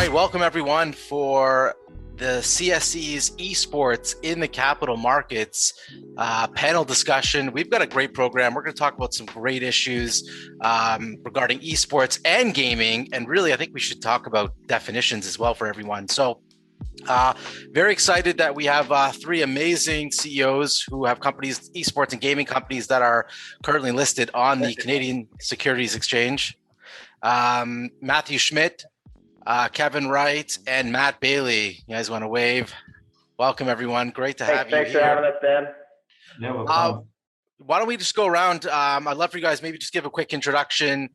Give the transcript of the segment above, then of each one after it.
right, welcome everyone for the CSE's Esports in the Capital Markets panel discussion. We've got a great program. We're going to talk about some great issues regarding esports and gaming, and really I think we should talk about definitions as well for everyone. So very excited that we have three amazing CEOs who have companies, esports and gaming companies, that are currently listed on the Canadian Securities Exchange. Matthew Schmidt, Kevin Wright, and Matt Bailey. You guys want to wave? Welcome, everyone. Great to have you here. Thanks for having us, Ben. Yeah, welcome. Why don't we just go around? I'd love for you guys maybe just give a quick introduction,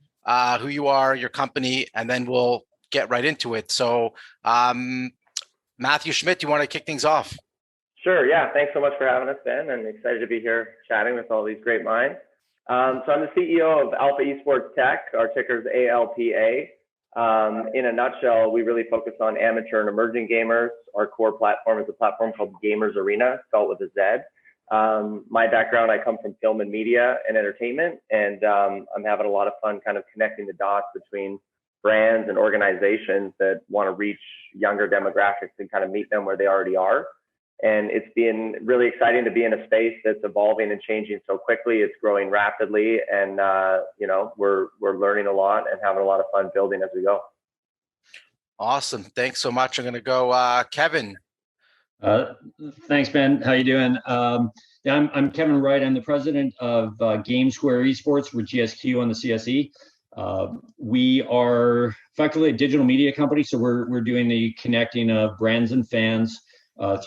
who you are, your company, and then we'll get right into it. So Matthew Schmidt, do you want to kick things off? Sure, yeah. Thanks so much for having us, Ben. I'm excited to be here chatting with all these great minds. So I'm the CEO of Alpha Esports Tech. Our ticker is ALPA. In a nutshell, we really focus on amateur and emerging gamers. Our core platform is a platform called Gamers Arena, spelled with a Z. My background, I come from film and media and entertainment, and I'm having a lot of fun kind of connecting the dots between brands and organizations that want to reach younger demographics and kind of meet them where they already are. And it's been really exciting to be in a space that's evolving and changing so quickly. It's growing rapidly, and we're learning a lot and having a lot of fun building as we go. Awesome, thanks so much. I'm going to go Kevin. Thanks, Ben. How you doing? I'm Kevin Wright. I'm the president of Game Square Esports with GSQ on the CSE. We are effectively a digital media company, so we're doing the connecting of brands and fans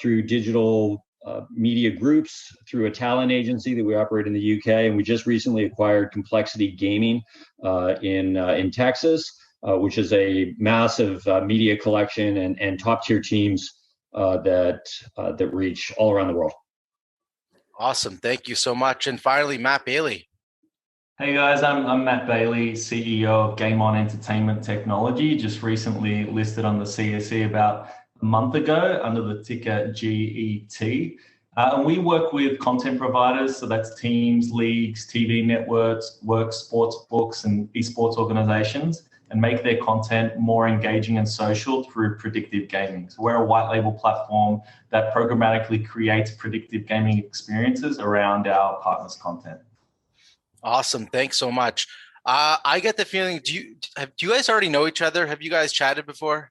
through digital media groups, through a talent agency that we operate in the UK, and we just recently acquired Complexity Gaming in Texas, which is a massive media collection and top tier teams that reach all around the world. Awesome, thank you so much. And finally, Matt Bailey. Hey guys, I'm Matt Bailey, CEO of Game On Entertainment Technology, just recently listed on the CSE about a month ago under the ticker GET. And we work with content providers, so that's teams, leagues, TV networks, sports books, and esports organizations, and make their content more engaging and social through predictive gaming. So we're a white label platform that programmatically creates predictive gaming experiences around our partners' content. Awesome, thanks so much. I get the feeling, do you guys already know each other? Have you guys chatted before?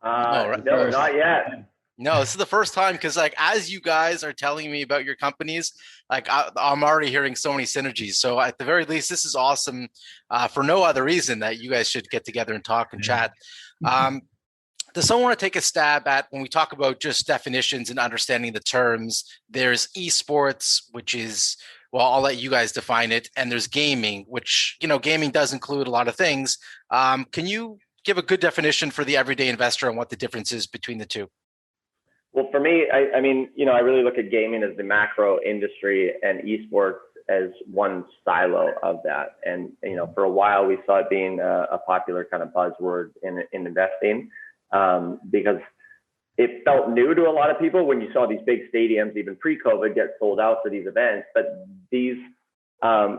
No, not yet. No, this is the first time, because as you guys are telling me about your companies, I'm already hearing so many synergies. So at the very least, this is awesome for no other reason that you guys should get together and talk and chat. Does someone want to take a stab at, when we talk about just definitions and understanding the terms, there's esports, which is, well, I'll let you guys define it, and there's gaming, which, gaming does include a lot of things. Can you give a good definition for the everyday investor on what the difference is between the two? Well, for me, I mean, I really look at gaming as the macro industry and esports as one silo of that. And, for a while we saw it being a popular kind of buzzword in investing because it felt new to a lot of people when you saw these big stadiums, even pre-COVID, get sold out for these events. But these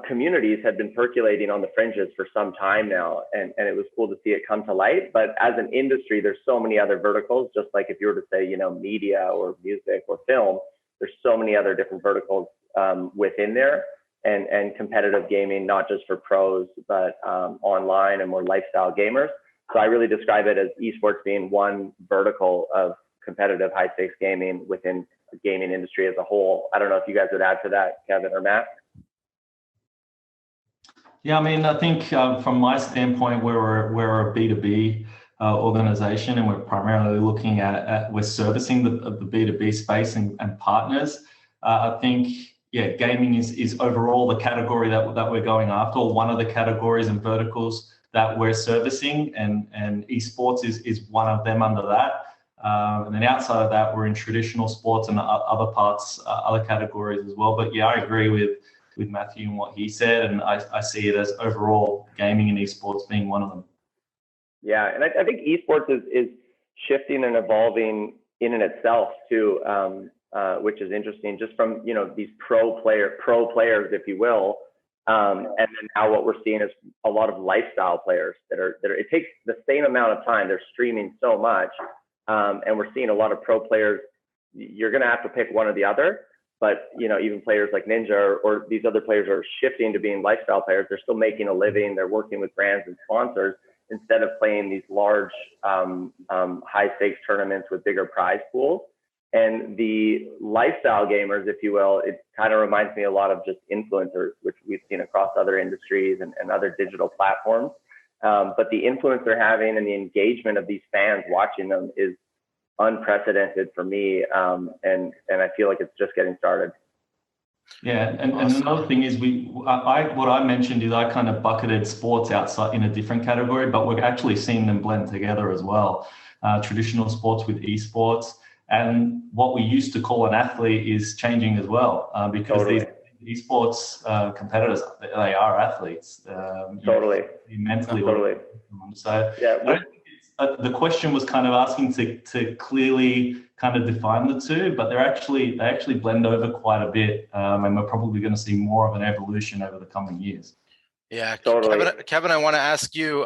communities had been percolating on the fringes for some time now, and it was cool to see it come to light. But as an industry, there's so many other verticals, just like if you were to say, media or music or film, there's so many other different verticals within there, and competitive gaming, not just for pros, but online and more lifestyle gamers. So I really describe it as esports being one vertical of competitive high stakes gaming within the gaming industry as a whole. I don't know if you guys would add to that, Kevin or Matt. Yeah, I mean, I think from my standpoint, we're a B2B organization, and we're primarily looking at we're servicing the B2B space and partners. I think, gaming is overall the category that we're going after, or one of the categories and verticals that we're servicing, and esports is one of them under that. And then outside of that, we're in traditional sports and other parts, other categories as well. But yeah, I agree with Matthew and what he said, and I see it as overall gaming and esports being one of them. Yeah, and I think esports is shifting and evolving in and itself too, which is interesting. Just from these pro players, if you will, And then now what we're seeing is a lot of lifestyle players that are, it takes the same amount of time. They're streaming so much. And we're seeing a lot of pro players. You're going to have to pick one or the other. But, you know, even players like Ninja or these other players are shifting to being lifestyle players. They're still making a living. They're working with brands and sponsors instead of playing these large, high stakes tournaments with bigger prize pools. And the lifestyle gamers, if you will, it kind of reminds me a lot of just influencers, which we've seen across other industries and other digital platforms. But the influence they're having and the engagement of these fans watching them is unprecedented for me. And I feel like it's just getting started. Yeah, and another thing is what I mentioned is I kind of bucketed sports outside in a different category, but we're actually seeing them blend together as well. Traditional sports with esports, and what we used to call an athlete is changing as well, because Totally. these esports competitors, they are athletes. Totally. Mentally. Totally. So Yeah. the question was kind of asking to clearly kind of define the two, but they actually blend over quite a bit, and we're probably going to see more of an evolution over the coming years. Yeah, Totally. Kevin, I want to ask you,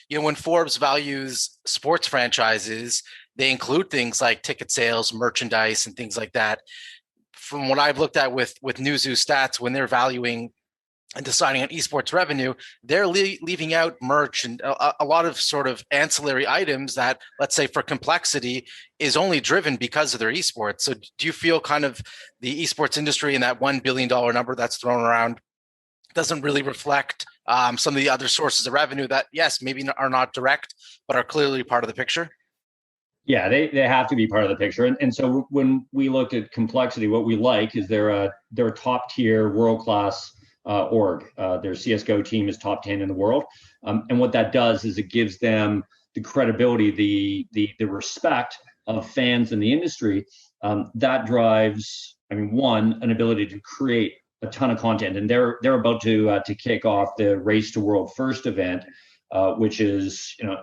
you know, when Forbes values sports franchises, they include things like ticket sales, merchandise, and things like that. From what I've looked at with Newzoo stats, when they're valuing and deciding on esports revenue, they're leaving out merch and a lot of sort of ancillary items that, let's say for Complexity, is only driven because of their esports. So do you feel kind of the esports industry and that $1 billion number that's thrown around doesn't really reflect some of the other sources of revenue that, yes, maybe are not direct, but are clearly part of the picture? Yeah, they have to be part of the picture. And so when we look at Complexity, what we like is they're a top tier, world class org. Their CSGO team is top 10 in the world. And what that does is it gives them the credibility, the respect of fans in the industry. That drives, I mean, one, an ability to create a ton of content. And they're about to kick off the Race to World First event, which is, you know,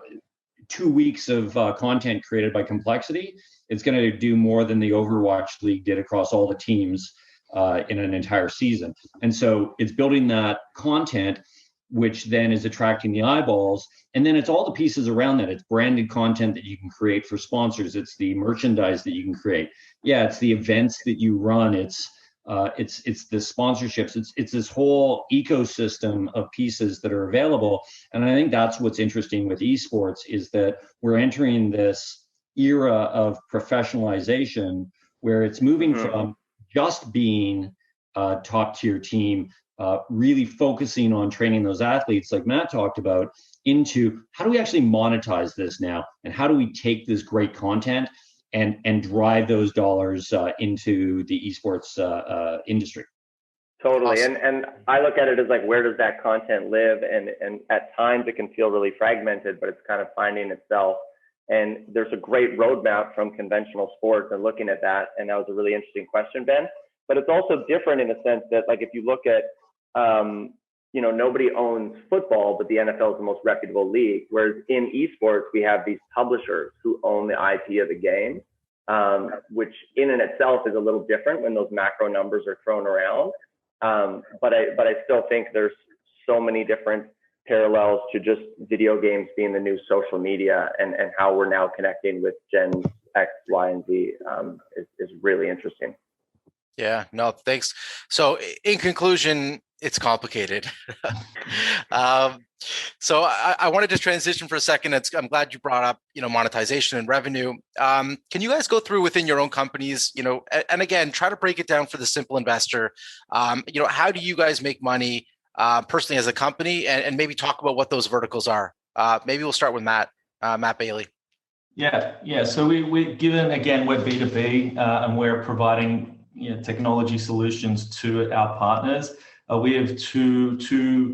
2 weeks of content created by Complexity. It's going to do more than the Overwatch League did across all the teams in an entire season. And so it's building that content, which then is attracting the eyeballs. And then it's all the pieces around that. It's branded content that you can create for sponsors. It's the merchandise that you can create. Yeah, it's the events that you run. It's the sponsorships. It's this whole ecosystem of pieces that are available. And I think that's what's interesting with esports is that we're entering this era of professionalization where it's moving from just being a top tier team, really focusing on training those athletes like Matt talked about, into how do we actually monetize this now? And how do we take this great content and drive those dollars into the esports industry? Totally. Awesome. And I look at it as like, where does that content live? And at times it can feel really fragmented, but it's kind of finding itself. And there's a great roadmap from conventional sports and looking at that. And that was a really interesting question, Ben. But it's also different in the sense that, like, if you look at, you know, nobody owns football, but the NFL is the most reputable league. Whereas in esports, we have these publishers who own the IP of the game, which in and itself is a little different when those macro numbers are thrown around. But I still think there's so many different parallels to just video games being the new social media, and how we're now connecting with Gen X, Y, and Z is really interesting. Yeah, no, thanks. So in conclusion, it's complicated. So I wanted to transition for a second. I'm glad you brought up, you know, monetization and revenue. Can you guys go through within your own companies, you know, and again, try to break it down for the simple investor. You know, how do you guys make money personally as a company, and maybe talk about what those verticals are? Maybe we'll start with Matt Bailey. Yeah. So we're given, again, we're B2B, and we're providing, you know, technology solutions to our partners. We have two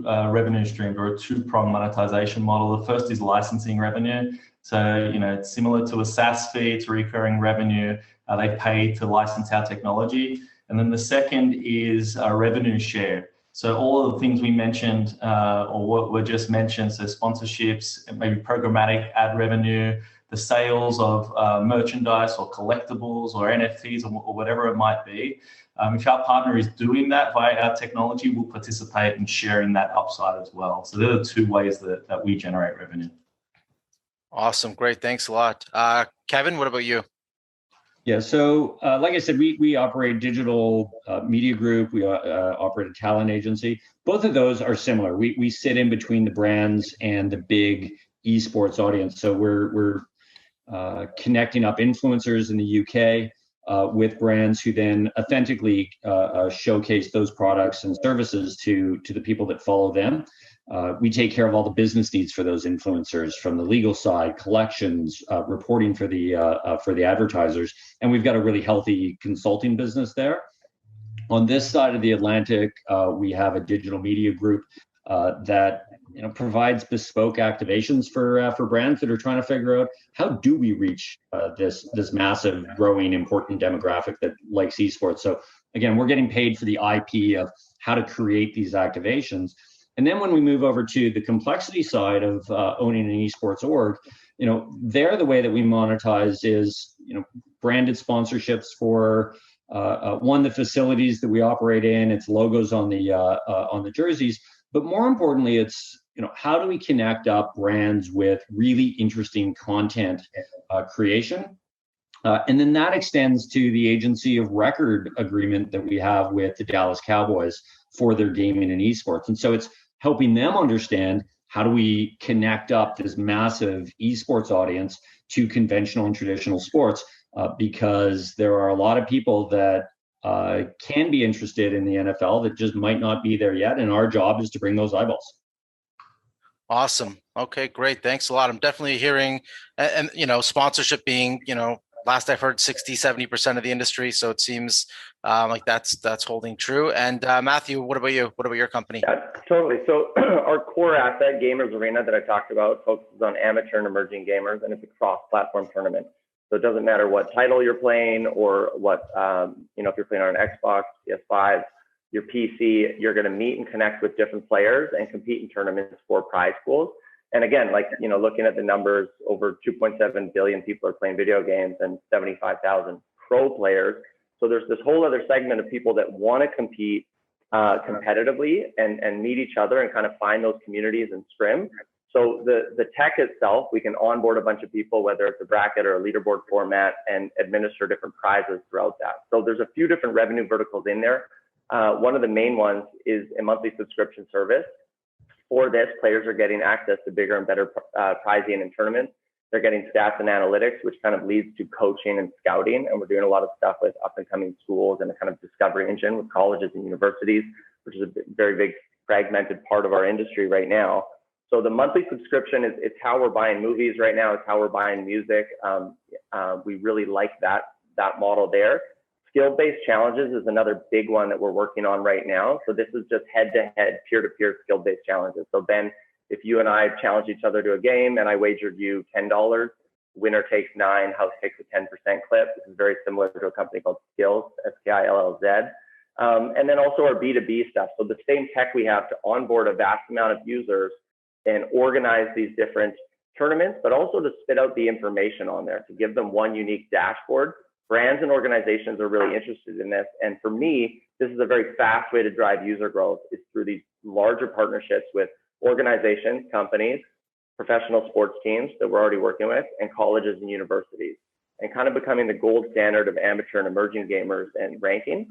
revenue streams, or a two-pronged monetization model. The first is licensing revenue. So, you know, it's similar to a SaaS fee. It's recurring revenue. They pay to license our technology. And then the second is a revenue share. So all of the things we mentioned, or what were just mentioned, so sponsorships, maybe programmatic ad revenue, the sales of merchandise or collectibles or NFTs or whatever it might be, If our partner is doing that via our technology, we'll participate in sharing that upside as well. So there are two ways that we generate revenue. Awesome. Great. Thanks a lot. Kevin, what about you? Yeah, so like I said, we operate digital media group. We operate a talent agency. Both of those are similar. We sit in between the brands and the big esports audience. So we're connecting up influencers in the UK with brands who then authentically showcase those products and services to the people that follow them. We take care of all the business needs for those influencers, from the legal side, collections, reporting for the advertisers, and we've got a really healthy consulting business there. On this side of the Atlantic, we have a digital media group that provides bespoke activations for brands that are trying to figure out how do we reach this massive, growing, important demographic that likes esports. So again, we're getting paid for the IP of how to create these activations. And then when we move over to the complexity side of owning an esports org, there the way that we monetize is branded sponsorships for the facilities that we operate in. It's logos on the jerseys, but more importantly, it's how do we connect up brands with really interesting content creation. And then that extends to the agency of record agreement that we have with the Dallas Cowboys for their gaming and esports. And so it's helping them understand how do we connect up this massive esports audience to conventional and traditional sports, because there are a lot of people that can be interested in the NFL that just might not be there yet. And our job is to bring those eyeballs. Awesome. Okay, great. Thanks a lot. I'm definitely hearing, and sponsorship being, last I've heard 60-70% of the industry. So it seems like that's holding true. And Matthew, what about you? What about your company? Yeah, totally. So our core asset, Gamers Arena, that I talked about, focuses on amateur and emerging gamers, and it's a cross-platform tournament. So it doesn't matter what title you're playing or what, if you're playing on an Xbox, PS5, your PC, you're going to meet and connect with different players and compete in tournaments for prize pools. And again, looking at the numbers, over 2.7 billion people are playing video games and 75,000 pro players. So there's this whole other segment of people that want to compete competitively and meet each other and kind of find those communities and scrim. So the tech itself, we can onboard a bunch of people, whether it's a bracket or a leaderboard format, and administer different prizes throughout that. So there's a few different revenue verticals in there. One of the main ones is a monthly subscription service. For this, players are getting access to bigger and better prizing and tournaments. They're getting stats and analytics, which kind of leads to coaching and scouting. And we're doing a lot of stuff with up and coming schools and a kind of discovery engine with colleges and universities, which is a very big fragmented part of our industry right now. So the monthly subscription it's how we're buying movies right now. It's how we're buying music. We really like that model there. Skill-based challenges is another big one that we're working on right now. So this is just head-to-head, peer-to-peer skill-based challenges. So Ben, if you and I challenge each other to a game and I wagered you $10, winner takes 9, house takes a 10% clip. This is very similar to a company called Skills, Skillz. And then also our B2B stuff. So the same tech we have to onboard a vast amount of users and organize these different tournaments, but also to spit out the information on there, to give them one unique dashboard. Brands and organizations are really interested in this. And for me, this is a very fast way to drive user growth, is through these larger partnerships with organizations, companies, professional sports teams that we're already working with, and colleges and universities, and kind of becoming the gold standard of amateur and emerging gamers and ranking.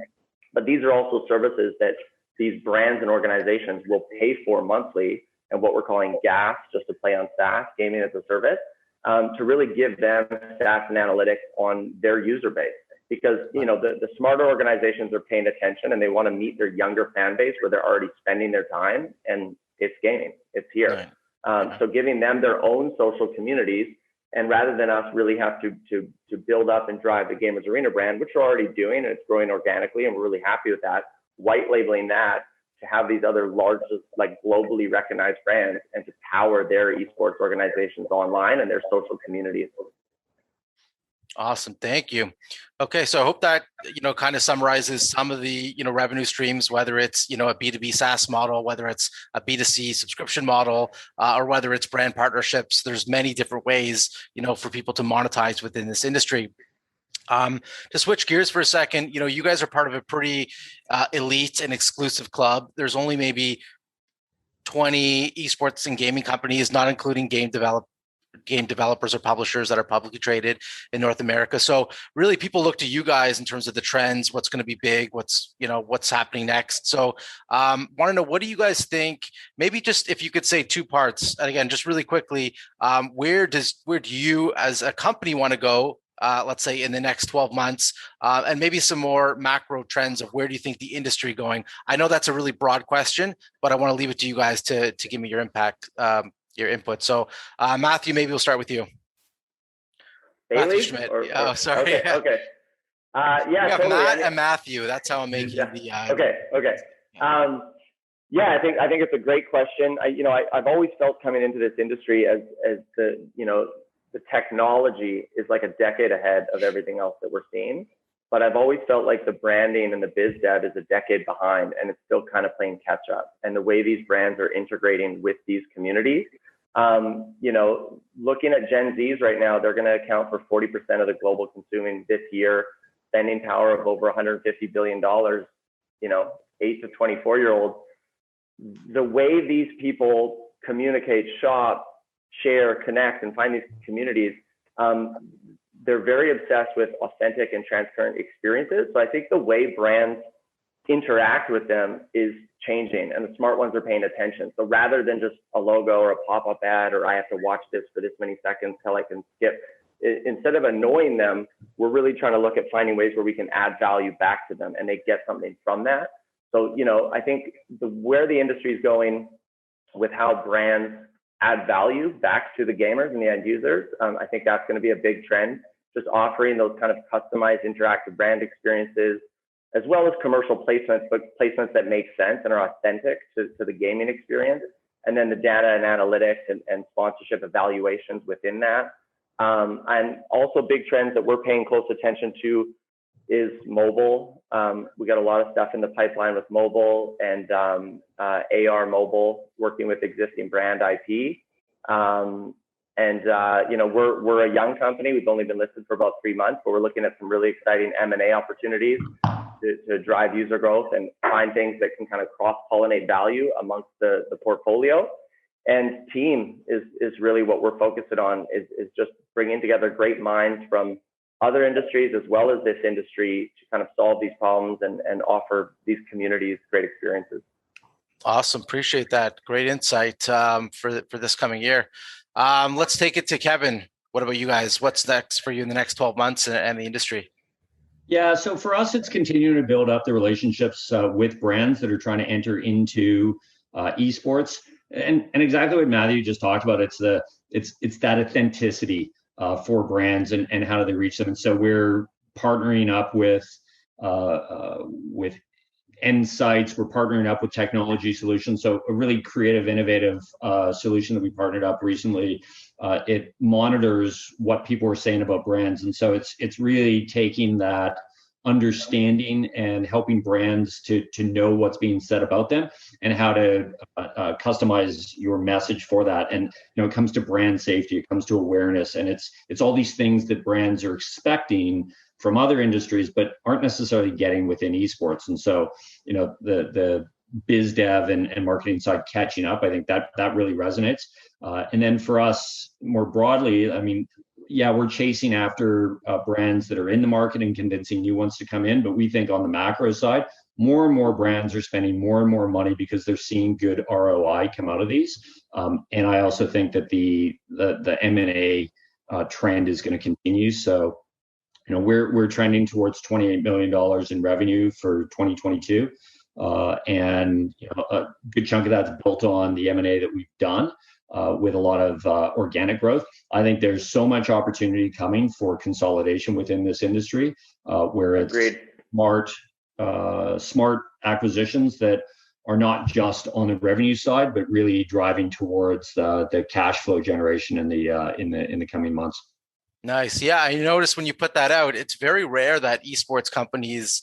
But these are also services that these brands and organizations will pay for monthly, and what we're calling GaaS, just to play on SaaS, gaming as a service, to really give them stats and analytics on their user base. Because the smarter organizations are paying attention and they want to meet their younger fan base where they're already spending their time, and it's gaming, it's here. Right. So giving them their own social communities, and rather than us really have to build up and drive the Gamers Arena brand, which we're already doing, and it's growing organically, and we're really happy with that, white labeling that to have these other large, like globally recognized brands, and to power their esports organizations online and their social communities. Awesome. Thank you. Okay. So I hope that, kind of summarizes some of the, revenue streams, whether it's, a B2B SaaS model, whether it's a B2C subscription model, or whether it's brand partnerships. There's many different ways, for people to monetize within this industry. To switch gears for a second, you guys are part of a pretty elite and exclusive club. There's only maybe 20 esports and gaming companies, not including game developers or publishers that are publicly traded in North America. So really people look to you guys in terms of the trends, what's going to be big, what's happening next. So want to know, what do you guys think? Maybe just if you could say two parts, and again, just really quickly, where do you as a company want to go, let's say in the next 12 months, and maybe some more macro trends of where do you think the industry going? I know that's a really broad question, but I want to leave it to you guys to give me your your input. So Matthew, maybe we'll start with you. Bailey? Matthew Schmidt. Oh, sorry. Okay. Yeah. Okay. Yeah, totally. Matt and Matthew. That's how I'm making the. Okay. Yeah, I think it's a great question. I've always felt coming into this industry as the technology is like a decade ahead of everything else that we're seeing. But I've always felt like the branding and the biz dev is a decade behind, and it's still kind of playing catch up. And the way these brands are integrating with these communities, looking at Gen Zs right now, they're going to account for 40% of the global consuming this year, spending power of over $150 billion, 8 to 24-year-olds. The way these people communicate, shop, share, connect, and find these communities, they're very obsessed with authentic and transparent experiences. So I think the way brands interact with them is changing, and the smart ones are paying attention. So rather than just a logo or a pop-up ad, or I have to watch this for this many seconds till I can skip, instead of annoying them, we're really trying to look at finding ways where we can add value back to them and they get something from that. So, I think where the industry is going with how brands add value back to the gamers and the end users, I think that's going to be a big trend. Just offering those kind of customized interactive brand experiences, as well as commercial placements, but placements that make sense and are authentic to the gaming experience. And then the data and analytics and sponsorship evaluations within that. And also big trends that we're paying close attention to is mobile. We got a lot of stuff in the pipeline with mobile and AR mobile, working with existing brand IP. We're a young company. We've only been listed for about 3 months, but we're looking at some really exciting M&A opportunities to drive user growth and find things that can kind of cross-pollinate value amongst the portfolio. And team is really what we're focusing on, is just bringing together great minds from other industries as well as this industry to kind of solve these problems and offer these communities great experiences. Awesome. Appreciate that. Great insight for this coming year. Let's take it to Kevin. What about you guys? What's next for you in the next 12 months and the industry? Yeah, so for us, it's continuing to build up the relationships with brands that are trying to enter into esports, and exactly what Matthew just talked about. It's that authenticity for brands and how do they reach them. And so we're partnering up with end sites. We're partnering up with technology solutions. So a really creative, innovative solution that we partnered up recently. It monitors what people are saying about brands, and so it's really taking that understanding and helping brands to know what's being said about them and how to customize your message for that. And it comes to brand safety, it comes to awareness, and it's all these things that brands are expecting from other industries but aren't necessarily getting within esports. And so the biz dev and marketing side catching up, I think that really resonates. And then for us more broadly, I mean, yeah, we're chasing after brands that are in the market and convincing new ones to come in. But we think on the macro side, more and more brands are spending more and more money because they're seeing good ROI come out of these. And I also think that the M&A trend is going to continue. So, we're trending towards $28 million in revenue for 2022. And a good chunk of that's built on the M&A that we've done. With a lot of organic growth. I think there's so much opportunity coming for consolidation within this industry, where it's smart acquisitions that are not just on the revenue side, but really driving towards the cash flow generation in the coming months. Nice. Yeah, I noticed when you put that out, it's very rare that esports companies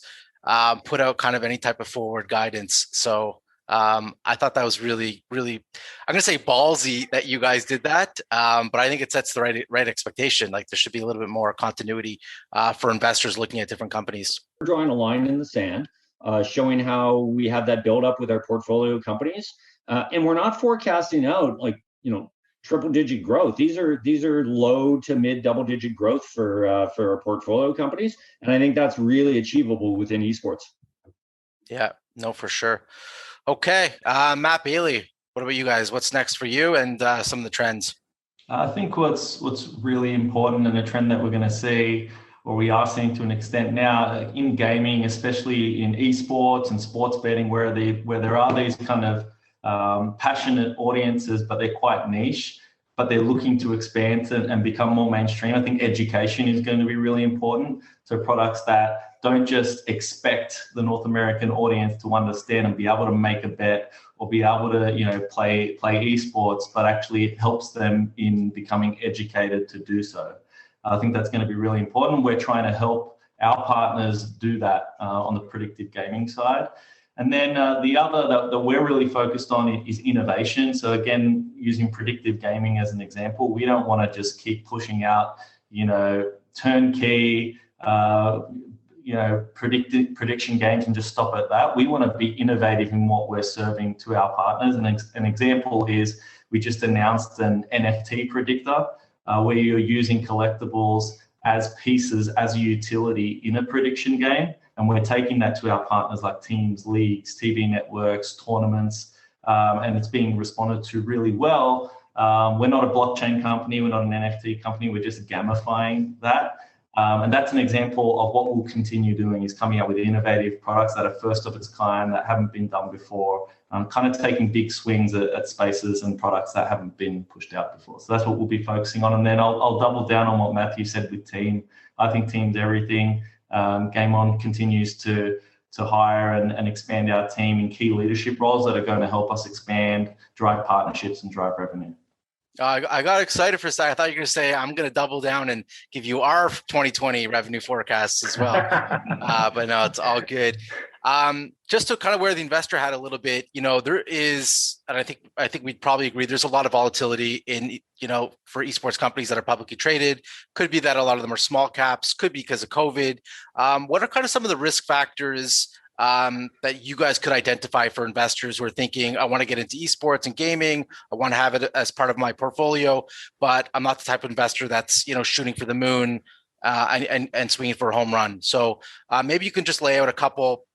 put out kind of any type of forward guidance. So I thought that was really, really, I'm going to say ballsy that you guys did that. But I think it sets the right expectation. Like there should be a little bit more continuity for investors looking at different companies. We're drawing a line in the sand, showing how we have that build up with our portfolio companies. And we're not forecasting out like, triple digit growth. These are low to mid double digit growth for our portfolio companies. And I think that's really achievable within esports. Yeah, no, for sure. Okay. Matt Bailey, what about you guys? What's next for you and some of the trends? I think what's really important and a trend that we're going to see, or we are seeing to an extent now in gaming, especially in esports and sports betting, where there are these kind of passionate audiences, but they're quite niche, but they're looking to expand and become more mainstream. I think education is going to be really important. So products that don't just expect the North American audience to understand and be able to make a bet or be able to, play esports, but actually helps them in becoming educated to do so. I think that's going to be really important. We're trying to help our partners do that on the predictive gaming side. And then the other that we're really focused on is innovation. So again, using predictive gaming as an example, we don't want to just keep pushing out, turnkey, prediction games and just stop at that. We want to be innovative in what we're serving to our partners. And an example is we just announced an NFT predictor where you're using collectibles as pieces, as a utility in a prediction game. And we're taking that to our partners like teams, leagues, TV networks, tournaments, and it's being responded to really well. We're not a blockchain company, we're not an NFT company, we're just gamifying that. And that's an example of what we'll continue doing, is coming up with innovative products that are first of its kind, that haven't been done before, kind of taking big swings at spaces and products that haven't been pushed out before. So that's what we'll be focusing on. And then I'll double down on what Matthew said with team. I think team's everything. Game On continues to hire and expand our team in key leadership roles that are going to help us expand, drive partnerships and drive revenue. I got excited for a second. I thought you were going to say, I'm going to double down and give you our 2020 revenue forecasts as well. But no, it's all good. Just to kind of wear the investor hat a little bit, there is, and I think we'd probably agree, there's a lot of volatility in, for esports companies that are publicly traded. Could be that a lot of them are small caps, could be because of COVID. What are kind of some of the risk factors that you guys could identify for investors who are thinking, I want to get into esports and gaming, I want to have it as part of my portfolio, but I'm not the type of investor that's, shooting for the moon and swinging for a home run. So maybe you can just lay out a couple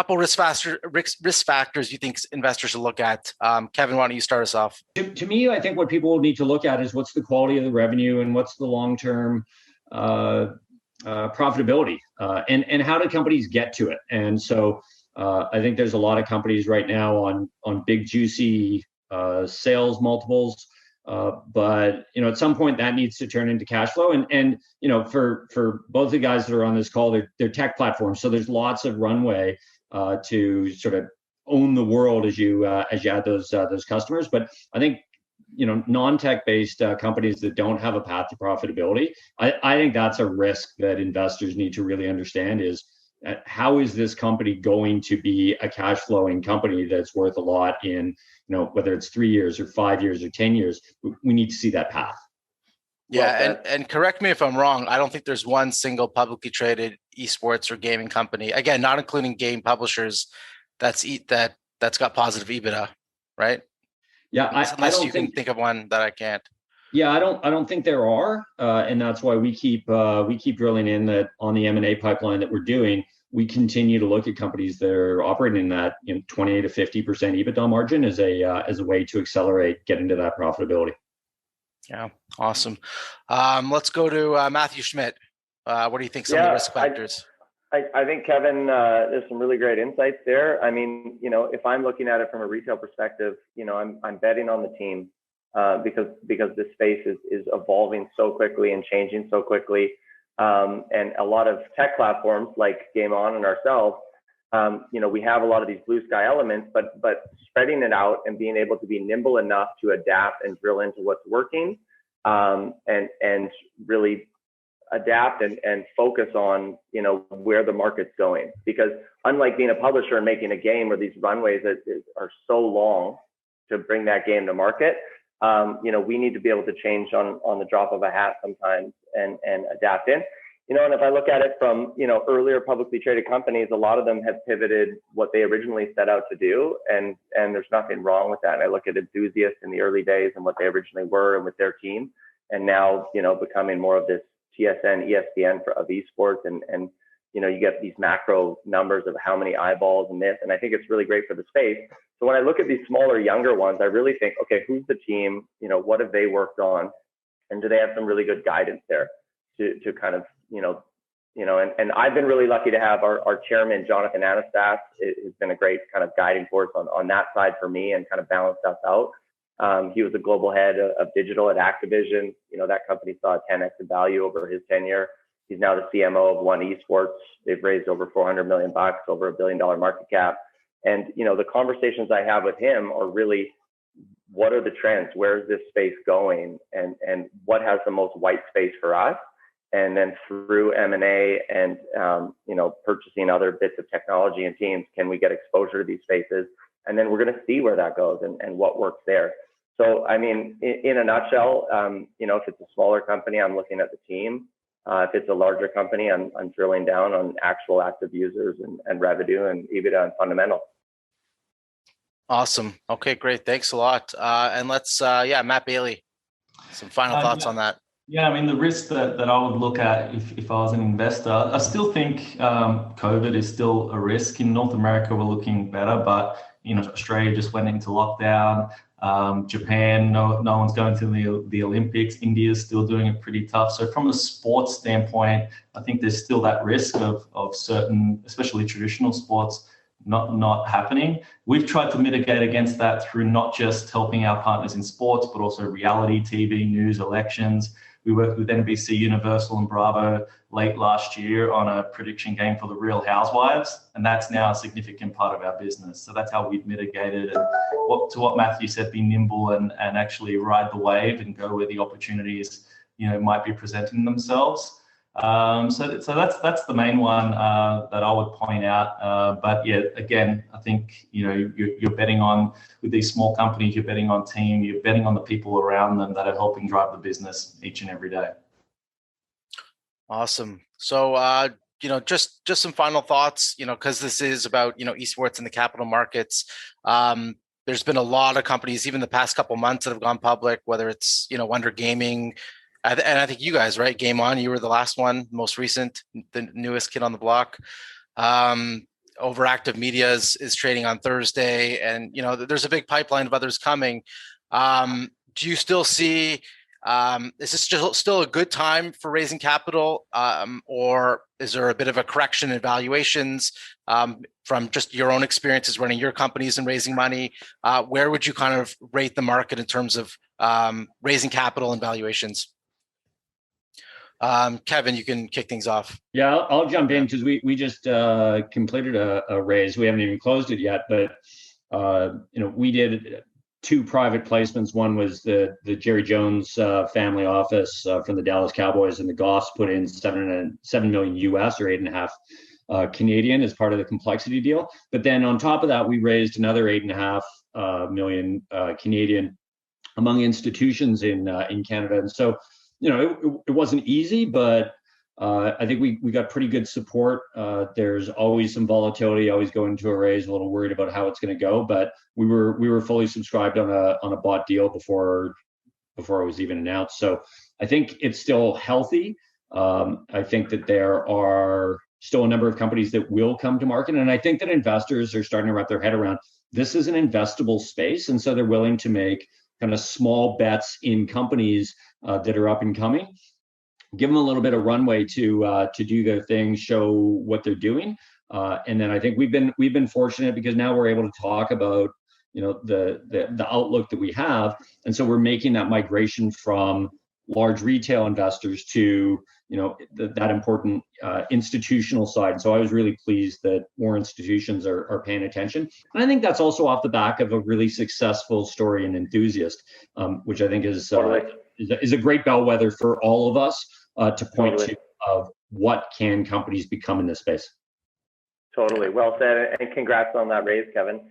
risk factors you think investors should look at. Kevin, why don't you start us off? To me, I think what people need to look at is what's the quality of the revenue and what's the long-term profitability, and how do companies get to it. And so I think there's a lot of companies right now on big juicy sales multiples, but at some point that needs to turn into cash flow. And for both the guys that are on this call, they're tech platforms, so there's lots of runway to sort of own the world as you add those customers. But I think non-tech based companies that don't have a path to profitability, I think that's a risk that investors need to really understand, is how is this company going to be a cash flowing company that's worth a lot in, whether it's 3 years or 5 years or 10 years. We need to see that path. Yeah, and correct me if I'm wrong, I don't think there's one single publicly traded esports or gaming company, again, not including game publishers, that's got positive EBITDA, right? Yeah, unless you can think of one that I can't. Yeah, I don't think there are, and that's why we keep drilling in that on the M&A pipeline that we're doing. We continue to look at companies that are operating in that 20 to 50% EBITDA margin as a way to accelerate getting to that profitability. Yeah, awesome. Let's go to Matthew Schmidt. What do you think some of the risk factors? I think, Kevin, there's some really great insights there. I mean, if I'm looking at it from a retail perspective, I'm betting on the team because this space is evolving so quickly and changing so quickly. And a lot of tech platforms like Game On and ourselves, we have a lot of these blue sky elements, but spreading it out and being able to be nimble enough to adapt and drill into what's working, and really adapt and focus on, where the market's going. Because unlike being a publisher and making a game where these runways are so long to bring that game to market, we need to be able to change on the drop of a hat sometimes and adapt in. And if I look at it from, earlier publicly traded companies, a lot of them have pivoted what they originally set out to do. And there's nothing wrong with that. And I look at Enthusiast in the early days and what they originally were and with their team, and now, becoming more of this TSN, ESPN of esports. And you get these macro numbers of how many eyeballs and this. And I think it's really great for the space. So when I look at these smaller, younger ones, I really think, okay, who's the team? What have they worked on? And do they have some really good guidance there to kind of, and I've been really lucky to have our chairman, Jonathan Anastas, has been a great kind of guiding force on that side for me and kind of balanced us out. He was the global head of digital at Activision. That company saw a 10x in value over his tenure. He's now the CMO of One Esports. They've raised over $400 million, over $1 billion market cap. And, the conversations I have with him are really, what are the trends? Where is this space going? And what has the most white space for us? And then through M&A and, purchasing other bits of technology and teams, can we get exposure to these spaces? And then we're going to see where that goes and what works there. So, I mean, in a nutshell, if it's a smaller company, I'm looking at the team. If it's a larger company, I'm drilling down on actual active users and revenue and EBITDA and fundamentals. Awesome. Okay, great. Thanks a lot. And let's, Matt Bailey, some final thoughts on that. Yeah, I mean, the risk that I would look at if I was an investor, I still think COVID is still a risk. In North America, we're looking better, but Australia just went into lockdown. Japan, no one's going to the Olympics. India is still doing it pretty tough. So from a sports standpoint, I think there's still that risk of certain, especially traditional sports, not happening. We've tried to mitigate against that through not just helping our partners in sports, but also reality TV, news, elections. We worked with NBC, Universal, and Bravo late last year on a prediction game for the Real Housewives, and that's now a significant part of our business. So that's how we've mitigated. And what Matthew said, be nimble and actually ride the wave and go where the opportunities might be presenting themselves. So that's the main one that I would point out. But yeah, again, I think you're betting on, with these small companies, you're betting on team, you're betting on the people around them that are helping drive the business each and every day. Awesome. So just some final thoughts, because this is about esports in the capital markets. There's been a lot of companies, even the past couple months, that have gone public, whether it's Wonder Gaming. And I think you guys, right? Game On, you were the last one, most recent, the newest kid on the block. Overactive Media is trading on Thursday, and there's a big pipeline of others coming. Do you still see? Is this still a good time for raising capital, or is there a bit of a correction in valuations from just your own experiences running your companies and raising money? Where would you kind of rate the market in terms of raising capital and valuations? Kevin, you can kick things off. Yeah, I'll jump in because we just completed a raise. We haven't even closed it yet, but we did 2 private placements. One was the Jerry Jones family office from the Dallas Cowboys, and the Goffs put in $7 million US or 8.5 Canadian as part of the Complexity deal. But then on top of that, we raised another 8.5 million Canadian among institutions in Canada. And so it wasn't easy, but I think we got pretty good support. There's always some volatility, always going to a raise, a little worried about how it's going to go, but we were fully subscribed on a bought deal before it was even announced. So I think it's still healthy. I think that there are still a number of companies that will come to market, and I think that investors are starting to wrap their head around this is an investable space, and so they're willing to make kind of small bets in companies that are up and coming. Give them a little bit of runway to do their thing, show what they're doing, and then I think we've been fortunate because now we're able to talk about the outlook that we have, and so we're making that migration from large retail investors to that important institutional side. And so I was really pleased that more institutions are paying attention, and I think that's also off the back of a really successful story in Enthusiast, which I think is a great bellwether for all of us. to point to of what can companies become in this space. Totally. Well said. And congrats on that raise, Kevin.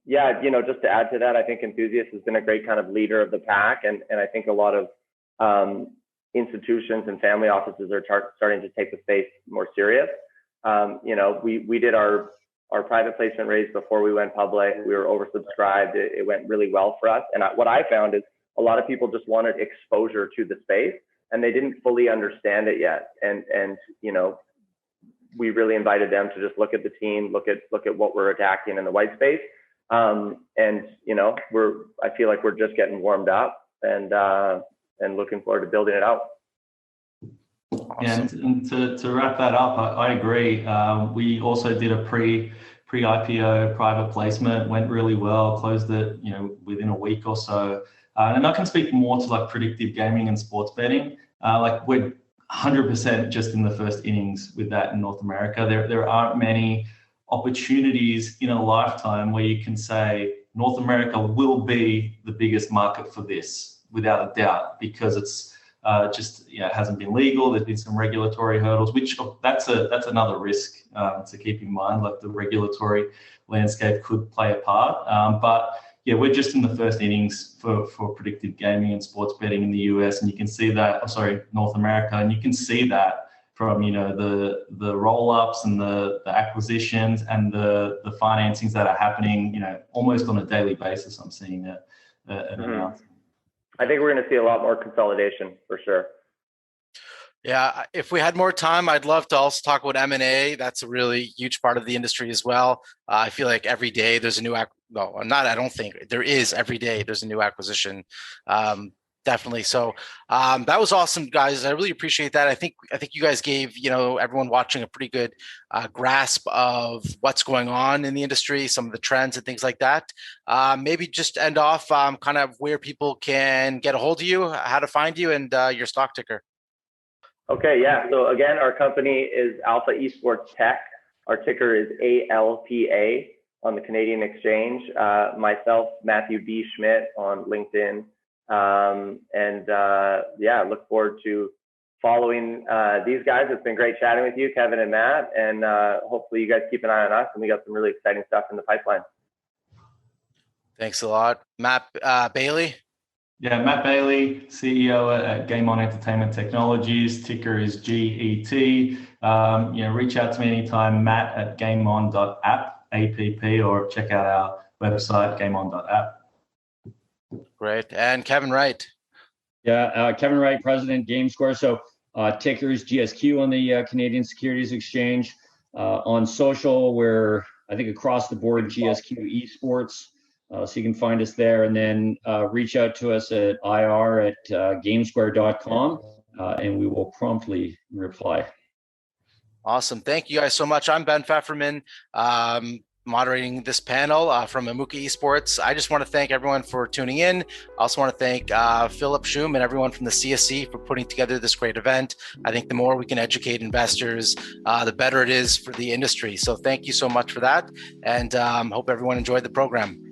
Yeah, just to add to that, I think Enthusiast has been a great kind of leader of the pack. And I think a lot of institutions and family offices are starting to take the space more serious. We did our private placement raise before we went public. We were oversubscribed. It went really well for us. And what I found is a lot of people just wanted exposure to the space and they didn't fully understand it yet. And we really invited them to just look at the team, look at what we're attacking in the white space. I feel like we're just getting warmed up and looking forward to building it out. Awesome. And to wrap that up, I agree. We also did a pre-IPO private placement, went really well, closed it, within a week or so. And I can speak more to like predictive gaming and sports betting. We're 100% just in the first innings with that in North America. There aren't many opportunities in a lifetime where you can say North America will be the biggest market for this without a doubt, because it's it hasn't been legal. There's been some regulatory hurdles, which that's another risk to keep in mind. Like the regulatory landscape could play a part, but yeah, we're just in the first innings for predictive gaming and sports betting in the US, and you can see that. North America, and you can see that from the roll-ups and the acquisitions and the financings that are happening. Almost on a daily basis, I'm seeing that. I think we're going to see a lot more consolidation for sure. Yeah, if we had more time, I'd love to also talk about M&A. That's a really huge part of the industry as well. I feel like every day there's a new every day there's a new acquisition. Definitely. So that was awesome, guys. I really appreciate that. I think you guys gave everyone watching a pretty good grasp of what's going on in the industry, some of the trends and things like that. Maybe just end off kind of where people can get a hold of you, how to find you, and your stock ticker. Okay, yeah. So again, our company is Alpha Esports Tech. Our ticker is ALPA on the Canadian Exchange. Myself, Matthew B. Schmidt on LinkedIn. Look forward to following these guys. It's been great chatting with you, Kevin and Matt, and hopefully you guys keep an eye on us, and we got some really exciting stuff in the pipeline. Thanks a lot. Matt Bailey. Yeah, Matt Bailey, CEO at Game On Entertainment Technologies. Ticker is GET. Reach out to me anytime, Matt at gameon.app, APP, or check out our website, gameon.app. Great. And Kevin Wright. Yeah, Kevin Wright, President, GameSquare. So ticker is GSQ on the Canadian Securities Exchange. On social, we're, I think, across the board, GSQ Esports. So you can find us there, and then reach out to us at ir@gamesquare.com, and we will promptly reply. Awesome. Thank you guys so much. I'm Ben Pfefferman, moderating this panel from Amuka Esports. I just want to thank everyone for tuning in. I also want to thank Philip Schum and everyone from the CSE for putting together this great event. I think the more we can educate investors, the better it is for the industry. So thank you so much for that, and hope everyone enjoyed the program.